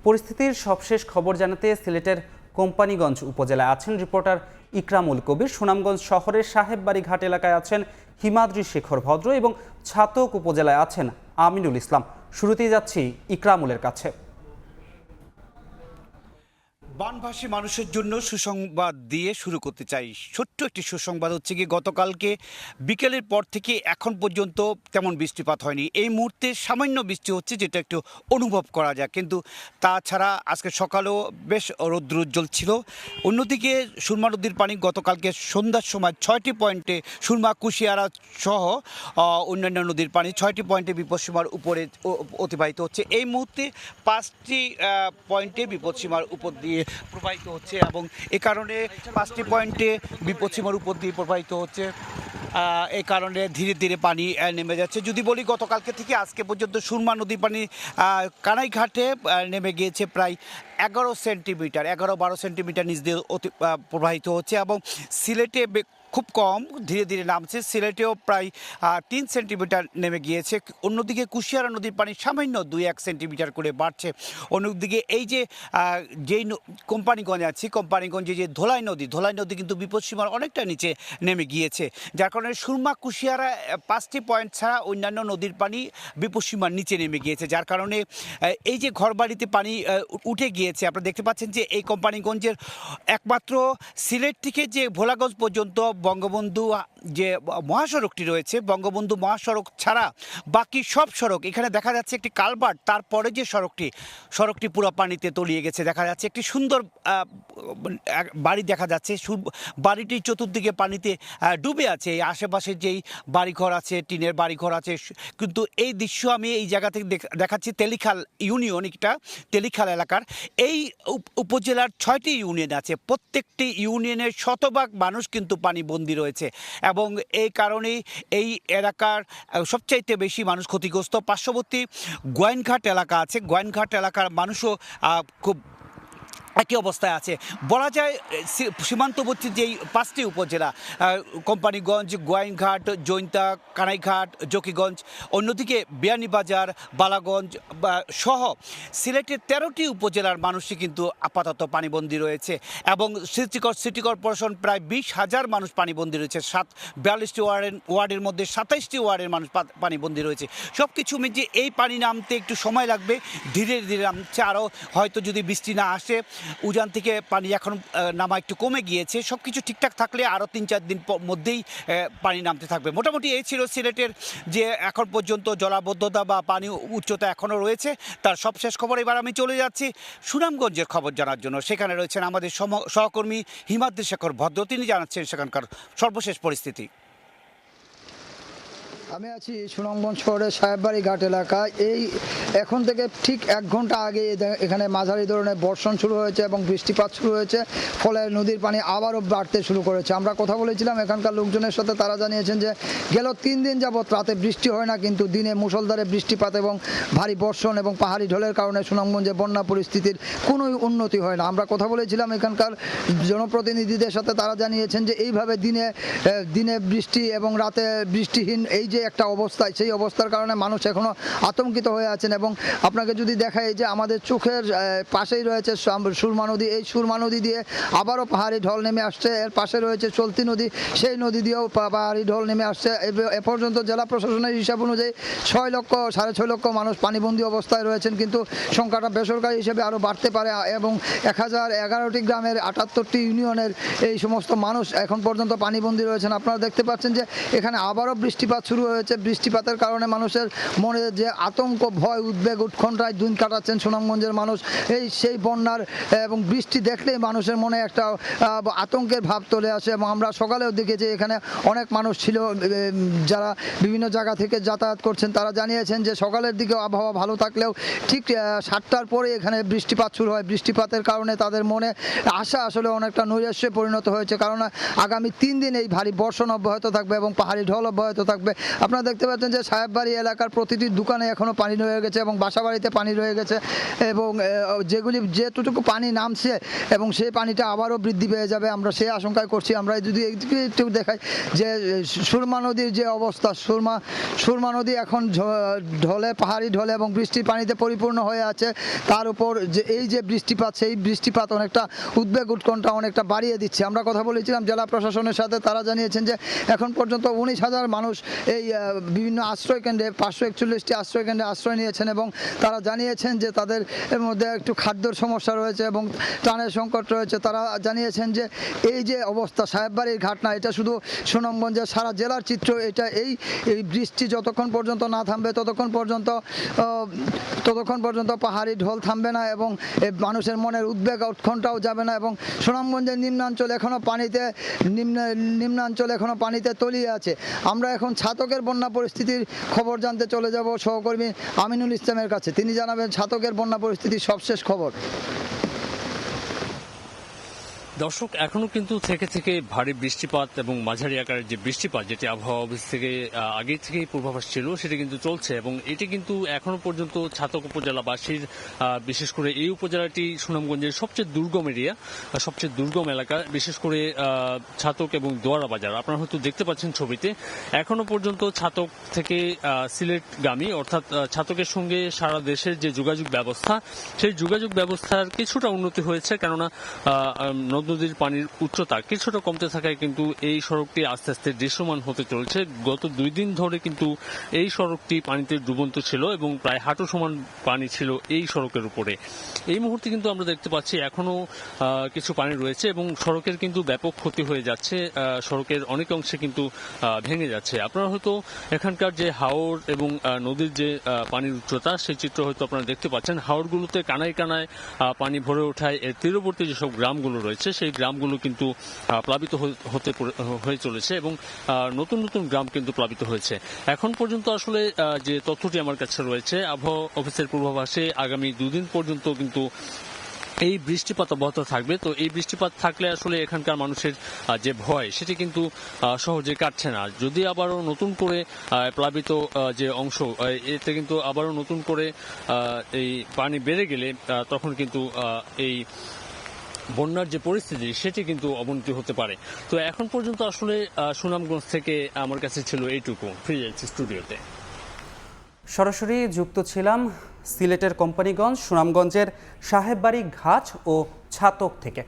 পরিস্থিতির সবশেষ খবর জানাতে সিলেটের কোম্পানিগঞ্জ উপজেলায় আছেন রিপোর্টার ইকরামুল কবির। সুনামগঞ্জ শহরের সাহেববাড়ি ঘাট এলাকায় আছেন হিমাদ্রি শেখর ভদ্র এবং ছাতক উপজেলায় আছেন আমিনুল ইসলাম। শুরুতেই যাচ্ছি ইকরামুলের কাছে। বানভাসী মানুষের জন্য সুসংবাদ দিয়ে শুরু করতে চাই। ছোট্ট একটি সুসংবাদ হচ্ছে কি, গতকালকে বিকেলের পর থেকে এখন পর্যন্ত তেমন বৃষ্টিপাত হয়নি। এই মুহূর্তে সামান্য বৃষ্টি হচ্ছে, যেটা একটু অনুভব করা যায়, কিন্তু তাছাড়া আজকে সকালেও বেশ রৌদ্রোজ্জ্বল ছিল। অন্যদিকে সুরমা নদীর পানি গতকালকে সন্ধ্যার সময় 6টি পয়েন্টে, সুরমা কুশিয়ারা সহ অন্যান্য নদীর পানি 6টি পয়েন্টে বিপদসীমার উপরে অতিবাহিত হচ্ছে। এই মুহূর্তে 5টি পয়েন্টে বিপদসীমার উপর দিয়ে প্রবাহিত হচ্ছে এবং এ কারণে 5টি পয়েন্টে বিপদসীমার উপর দিয়ে প্রবাহিত হচ্ছে। এই কারণে ধীরে ধীরে পানি নেমে যাচ্ছে। যদি বলি, গতকালকে থেকে আজকে পর্যন্ত সুরমা নদীর পানি কানাইঘাটে নেমে গিয়েছে প্রায় 11 সেন্টিমিটার, 11-12 সেন্টিমিটার নিচ দিয়ে প্রবাহিত হচ্ছে এবং সিলেটে খুব কম, ধীরে ধীরে নামছে। সিলেটেও প্রায় 3 সেন্টিমিটার নেমে গিয়েছে। অন্যদিকে কুশিয়ারা নদীর পানি সামান্য 2-1 সেন্টিমিটার করে বাড়ছে। অন্যদিকে এই যে যেই কোম্পানিগঞ্জে আছি, কোম্পানিগঞ্জে যে ধোলাই নদী কিন্তু বিপদসীমার অনেকটা নিচে নেমে গিয়েছে, যার কারণে সুরমা কুশিয়ারা 5টি পয়েন্ট ছাড়া অন্যান্য নদীর পানি বিপদসীমার নিচে নেমে গিয়েছে, যার কারণে এই যে ঘরবাড়িতে পানি উঠে গিয়েছে। আপনারা দেখতে পাচ্ছেন যে এই কোম্পানিগঞ্জের একমাত্র সিলেট থেকে যে ভোলাগঞ্জ পর্যন্ত বঙ্গবন্ধু যে মহাসড়কটি রয়েছে, বঙ্গবন্ধু মহাসড়ক ছাড়া বাকি সব সড়ক, এখানে দেখা যাচ্ছে একটি কালভার্ট, তারপরে যে সড়কটি পুরো পানিতে তলিয়ে গেছে। দেখা যাচ্ছে একটি সুন্দর বাড়ি দেখা যাচ্ছে, বাড়িটি চতুর্দিকে পানিতে ডুবে আছে। এই আশেপাশে যেই বাড়িঘর আছে, টিনের বাড়িঘর আছে, কিন্তু এই দৃশ্য আমি এই জায়গা থেকে দেখাচ্ছি তেলিখাল ইউনিয়ন, একটা তেলিখাল এলাকার। এই উপজেলার 6টি ইউনিয়ন আছে, প্রত্যেকটি ইউনিয়নের শতভাগ মানুষ কিন্তু পানিবন্দী রয়েছে এবং এই কারণেই এই এলাকার সবচাইতে বেশি মানুষ ক্ষতিগ্রস্ত। পার্শ্ববর্তী গোয়াইনঘাট এলাকা আছে, গোয়াইনঘাট এলাকার মানুষও খুব একই অবস্থায় আছে। বলা যায় সীমান্তবর্তী যেই 5টি উপজেলা, কোম্পানিগঞ্জ, গোয়াইনঘাট, জৈন্তা, কানাইঘাট, জকিগঞ্জ, অন্যদিকে বিয়ানীবাজার, বালাগঞ্জ সহ সিলেটের 13টি উপজেলার মানুষই কিন্তু আপাতত পানিবন্দী রয়েছে এবং সিটি কর্পোরেশন প্রায় 20,000 মানুষ পানিবন্দী রয়েছে। 42টি ওয়ার্ডের মধ্যে 27টি ওয়ার্ডের মানুষ পানিবন্দী রয়েছে। সব কিছু মিলিয়ে এই পানি নামতে একটু সময় লাগবে, ধীরে ধীরে নামছে। আরও হয়তো যদি বৃষ্টি না আসে, উজান থেকে পানি এখন নামা একটু কমে গিয়েছে, সব কিছু ঠিকঠাক থাকলে আরও 3-4 দিন মধ্যেই পানি নামতে থাকবে। মোটামুটি এই ছিল সিলেটের যে এখন পর্যন্ত জলাবদ্ধতা বা পানি উচ্চতা এখনও রয়েছে তার সবশেষ খবর। এবার আমি চলে যাচ্ছি সুনামগঞ্জের খবর জানার জন্য। সেখানে রয়েছেন আমাদের সহকর্মী হিমাদ্রি শেখর ভদ্র, তিনি জানাচ্ছেন সেখানকার সর্বশেষ পরিস্থিতি। আমি আছি সুনামগঞ্জ শহরের সাহেববাড়ি ঘাট এলাকায়। এখন থেকে ঠিক 1 ঘন্টা আগে এখানে মাঝারি ধরনের বর্ষণ শুরু হয়েছে এবং বৃষ্টিপাত শুরু হয়েছে, ফলে নদীর পানি আবারও বাড়তে শুরু করেছে। আমরা কথা বলেছিলাম এখানকার লোকজনের সাথে, তারা জানিয়েছেন যে গেল 3 দিন যাবৎ রাতে বৃষ্টি হয় না, কিন্তু দিনে মুষলধারে বৃষ্টিপাত এবং ভারী বর্ষণ এবং পাহাড়ি ঢলের কারণে সুনামগঞ্জে বন্যা পরিস্থিতির কোনো উন্নতি হয় না। আমরা কথা বলেছিলাম এখানকার জনপ্রতিনিধিদের সাথে, তারা জানিয়েছেন যে এইভাবে দিনে বৃষ্টি এবং রাতে বৃষ্টিহীন এই যে একটা অবস্থায়, সেই অবস্থার কারণে মানুষ এখনো আতঙ্কিত হয়ে আছেন। এবং আপনাকে যদি দেখাই যে আমাদের চোখের পাশেই রয়েছে সুরমা নদী, এই সুরমা নদী দিয়ে আবারও পাহাড়ি ঢল নেমে আসছে। এর পাশে রয়েছে চলতি নদী, সেই নদী দিয়েও পাহাড়ি ঢল নেমে আসছে। এ পর্যন্ত জেলা প্রশাসনের হিসাব অনুযায়ী 6-6.5 লক্ষ মানুষ পানিবন্দী অবস্থায় রয়েছেন, কিন্তু সংখ্যাটা বেসরকারি হিসেবে আরও বাড়তে পারে এবং 1011টি গ্রামের 78টি ইউনিয়নের এই সমস্ত মানুষ এখন পর্যন্ত পানিবন্দী রয়েছেন। আপনারা দেখতে পাচ্ছেন যে এখানে আবারও বৃষ্টিপাত শুরু হয়েছে। বৃষ্টিপাতের কারণে মানুষের মনে যে আতঙ্ক, ভয়, উদ্বেগ, উৎকণ্ঠায় দিন কাটাচ্ছেন সুনামগঞ্জের মানুষ। সেই বন্যার এবং বৃষ্টি দেখলেই মানুষের মনে একটা আতঙ্কের ভাব চলে আসে। এবং আমরা সকালেও দেখেছি এখানে অনেক মানুষ ছিল যারা বিভিন্ন জায়গা থেকে যাতায়াত করছেন, তারা জানিয়েছেন যে সকালের দিকে আবহাওয়া ভালো থাকলেও ঠিক 7টার পরে এখানে বৃষ্টিপাত শুরু হয়। বৃষ্টিপাতের কারণে তাদের মনে আশা আসলে অনেকটা নৈরাশ্যে পরিণত হয়েছে, কারণ আগামী 3 দিন এই ভারী বর্ষণ অব্যাহত থাকবে এবং পাহাড়ি ঢল অব্যাহত থাকবে। আপনারা দেখতে পাচ্ছেন যে সাহেববাড়ি এলাকার প্রতিটি দোকানে এখনও পানি রয়ে গেছে এবং বাসাবাড়িতে পানি রয়ে গেছে এবং যেটুকু পানি নামছে এবং সেই পানিটা আবারও বৃদ্ধি পেয়ে যাবে, আমরা সেই আশঙ্কায় করছি। আমরা যদি একটু দেখাই যে সুরমা নদীর যে অবস্থা, সুরমা নদী এখন ঢলে, পাহাড়ি ঢলে এবং বৃষ্টির পানিতে পরিপূর্ণ হয়ে আছে। তার উপর যে এই যে বৃষ্টিপাত, সেই বৃষ্টিপাত অনেকটা উদ্বেগ উৎকণ্ঠা অনেকটা বাড়িয়ে দিচ্ছে। আমরা কথা বলেছিলাম জেলা প্রশাসনের সাথে, তারা জানিয়েছেন যে এখন পর্যন্ত 19,000 মানুষ এই বিভিন্ন আশ্রয়কেন্দ্রে 541টি আশ্রয়কেন্দ্রে আশ্রয় নিয়েছেন এবং তারা জানিয়েছেন যে তাদের মধ্যে একটু খাদ্যর সমস্যা রয়েছে এবং ত্রাণের সংকট রয়েছে। তারা জানিয়েছেন যে এই যে অবস্থা সাহেববাড়ির ঘাট না, এটা শুধু সুনামগঞ্জের সারা জেলার চিত্র। এটা এই বৃষ্টি যতক্ষণ পর্যন্ত না থামবে ততক্ষণ পর্যন্ত পাহাড়ি ঢল থামবে না এবং মানুষের মনের উদ্বেগ উৎকণ্ঠাও যাবে না। এবং সুনামগঞ্জের নিম্নাঞ্চল এখনো পানিতে তলিয়ে আছে। আমরা এখন ছাতকের বন্যা পরিস্থিতির খবর জানতে চলে যাব সহকর্মী আমিনুল ইসলামের কাছে। তিনি জানাবেন ছাতকের বন্যা পরিস্থিতির সবশেষ খবর। দর্শক, এখনো কিন্তু থেকে থেকে ভারী বৃষ্টিপাত এবং মাঝারি আকারের যে বৃষ্টিপাত, যেটি আবহাওয়া অফিস থেকে আগে থেকেই পূর্বাভাস ছিল, সেটা কিন্তু চলছে এবং এটি কিন্তু এখনো পর্যন্ত ছাতক উপজেলাবাসীর, বিশেষ করে এই উপজেলাটি সুনামগঞ্জের সবচেয়ে দুর্গম এরিয়া, সবচেয়ে দুর্গম এলাকা, বিশেষ করে ছাতক এবং দোয়ারা বাজার। আপনারা হয়তো দেখতে পাচ্ছেন ছবিতে, এখনো পর্যন্ত ছাতক থেকে সিলেটগামী, অর্থাৎ ছাতকের সঙ্গে সারা দেশের যে যোগাযোগ ব্যবস্থা, সেই যোগাযোগ ব্যবস্থার কিছুটা উন্নতি হয়েছে, কেননা নদীর পানির উচ্চতা কিছুটা কমতে থাকায় কিন্তু এই সড়কটি আস্তে আস্তে দৃশ্যমান হতে চলেছে। গত 2 দিন ধরে কিন্তু এই সড়কটি পানিতে ডুবন্ত ছিল এবং প্রায় হাঁটু সমান পানি ছিল এই সড়কের উপরে। এই মুহূর্তে কিন্তু আমরা দেখতে পাচ্ছি এখনো কিছু পানি রয়েছে এবং সড়কের কিন্তু ব্যাপক ক্ষতি হয়ে যাচ্ছে, সড়কের অনেক অংশে কিন্তু ভেঙে যাচ্ছে। আপনারা হয়তো এখানকার যে হাওর এবং নদীর যে পানির উচ্চতা, সেই চিত্র হয়তো আপনারা দেখতে পাচ্ছেন। হাওরগুলোতে কানায় কানায় পানি ভরে ওঠায় এর তীরবর্তী যেসব গ্রামগুলো রয়েছে সেই গ্রামগুলো কিন্তু প্লাবিত হয়ে চলেছে এবং নতুন নতুন গ্রাম কিন্তু প্লাবিত হয়েছে। এখন পর্যন্ত আসলে যে তথ্যটি আমার কাছে রয়েছে, আবহাওয়া অফিসের পূর্বাভাসে আগামী 2 দিন পর্যন্ত কিন্তু এই বৃষ্টিপাত অব্যাহত থাকবে। তো এই বৃষ্টিপাত থাকলে আসলে এখানকার মানুষের যে ভয়, সেটি কিন্তু সহজে কাটছে না। যদি আবারও নতুন করে প্লাবিত যে অংশ, এতে কিন্তু আবারও নতুন করে এই পানি বেড়ে গেলে তখন কিন্তু এই বন্যার যে পরিস্থিতি, সেটি কিন্তু অবনতি হতে পারে। তো এখন পর্যন্ত আসলে সুনামগঞ্জ থেকে আমার কাছে ছিল এইটুকু। ফিরে যাচ্ছি স্টুডিওতে। সরাসরি যুক্ত ছিলাম সিলেটের কোম্পানিগঞ্জ, সুনামগঞ্জের সাহেববাড়ি ঘাট ও ছাতক থেকে।